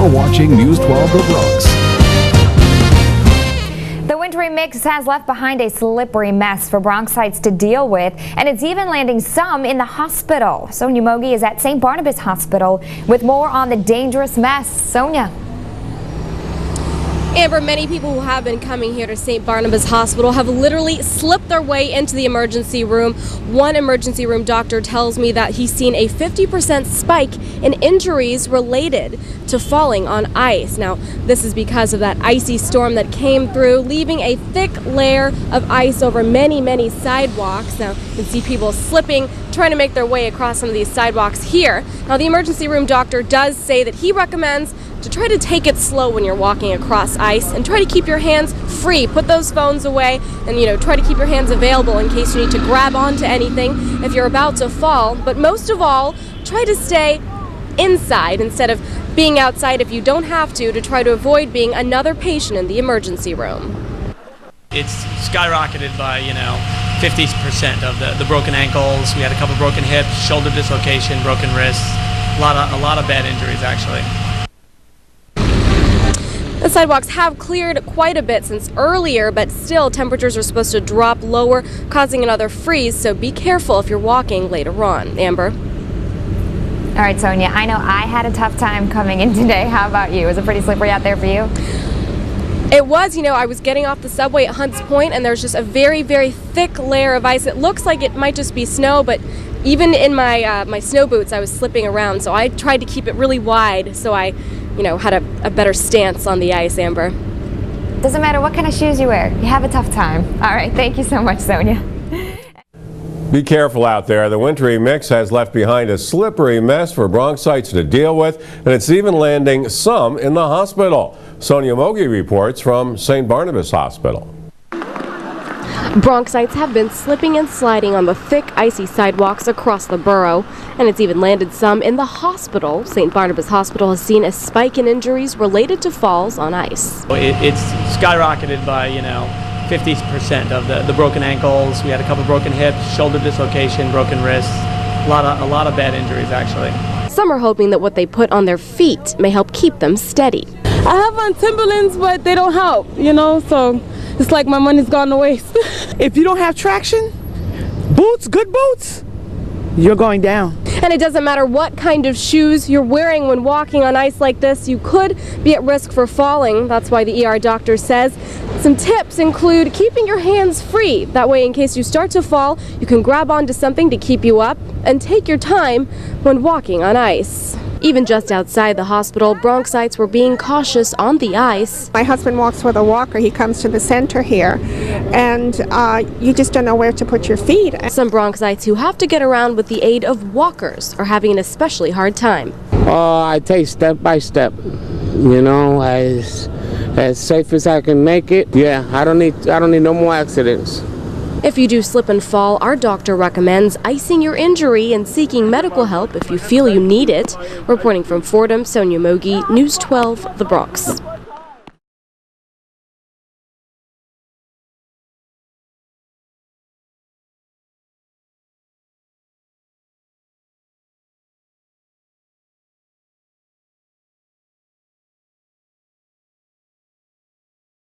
You're watching News 12 The Bronx. The wintry mix has left behind a slippery mess for Bronxites to deal with, and it's even landing some in the hospital. Sonia Mogi is at St. Barnabas Hospital with more on the dangerous mess. Sonia. Amber, many people who have been coming here to St. Barnabas Hospital have literally slipped their way into the emergency room. One emergency room doctor tells me that he's seen a 50% spike in injuries related to falling on ice. Now, this is because of that icy storm that came through, leaving a thick layer of ice over many sidewalks. Now, you can see people slipping, trying to make their way across some of these sidewalks here. Now, the emergency room doctor does say that he recommends to try to take it slow when you're walking across ice and try to keep your hands free. Put those phones away and, try to keep your hands available in case you need to grab onto anything if you're about to fall. But most of all, try to stay inside instead of being outside if you don't have to try to avoid being another patient in the emergency room. It's skyrocketed by, 50% of the broken ankles. We had a couple broken hips, shoulder dislocation, broken wrists, a lot of bad injuries actually. The sidewalks have cleared quite a bit since earlier, but still temperatures are supposed to drop lower, causing another freeze, so be careful if you're walking later on. Amber? All right, Sonia, I know I had a tough time coming in today. How about you? Was it pretty slippery out there for you? It was, I was getting off the subway at Hunts Point, and there's just a very thick layer of ice. It looks like it might just be snow, but even in my my snow boots, I was slipping around, so I tried to keep it really wide so I had a better stance on the ice, Amber. Doesn't matter what kind of shoes you wear. You have a tough time. All right, thank you so much, Sonia. Be careful out there. The wintry mix has left behind a slippery mess for Bronxites to deal with, and it's even landing some in the hospital. Sonia Mogi reports from St. Barnabas Hospital. Bronxites have been slipping and sliding on the thick, icy sidewalks across the borough, and it's even landed some in the hospital. St. Barnabas Hospital has seen a spike in injuries related to falls on ice. It's skyrocketed by, 50% of the broken ankles. We had a couple broken hips, shoulder dislocation, broken wrists, a lot of bad injuries actually. Some are hoping that what they put on their feet may help keep them steady. I have on Timberlands, but they don't help, so it's like my money's gone to waste. If you don't have traction, good boots, you're going down. And it doesn't matter what kind of shoes you're wearing when walking on ice like this, you could be at risk for falling. That's why the ER doctor says some tips include keeping your hands free. That way, in case you start to fall, you can grab onto something to keep you up and take your time when walking on ice. Even just outside the hospital, Bronxites were being cautious on the ice. My husband walks with a walker. He comes to the center here, and you just don't know where to put your feet. Some Bronxites who have to get around with the aid of walkers are having an especially hard time. I take step by step, as safe as I can make it. Yeah, I don't need no more accidents. If you do slip and fall, our doctor recommends icing your injury and seeking medical help if you feel you need it. Reporting from Fordham, Sonia Mogi, News 12, The Bronx.